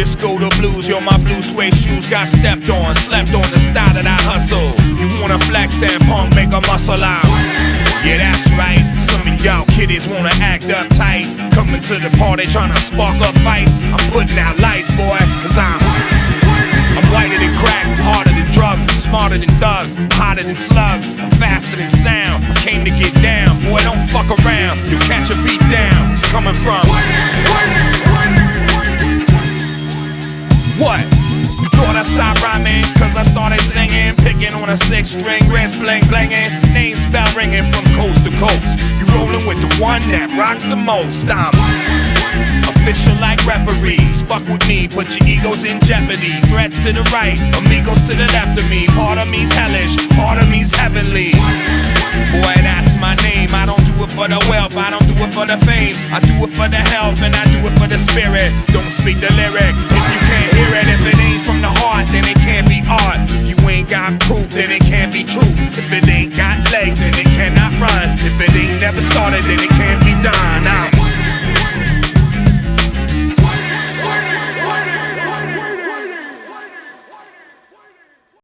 disco, the blues, yo, my blue suede shoes got stepped on, slept on the style that I hustle. You wanna flex, then punk, make a muscle out. Yeah, that's right, some of y'all kiddies wanna act uptight, coming to the party trying to spark up fights. I'm putting out lights, boy, cause I'm whiter than crack, harder than drugs, I'm smarter than thugs, I'm hotter than slugs, I'm faster than sound, I came to get down, boy, don't fuck around, you catch a beat down, it's coming from what? You thought I stopped rhyming, cause I started singing, picking on a 6-string, wrist bling blinging, name spell ringing from coast to coast. You rolling with the one that rocks the most. I'm official like referees, fuck with me, put your egos in jeopardy. Threats to the right, amigos to the left of me. Part of me's hellish, part of me's heavenly. Boy, that's my name. I don't do it for the wealth, I don't do it for the fame. I do it for the health and I do it for the spirit. Don't speak the lyric if you can't hear it. If it ain't from the heart, then it can't be art. If you ain't got proof, then it can't be true. If it ain't got legs, then it cannot run. If it ain't never started, then it can't be done.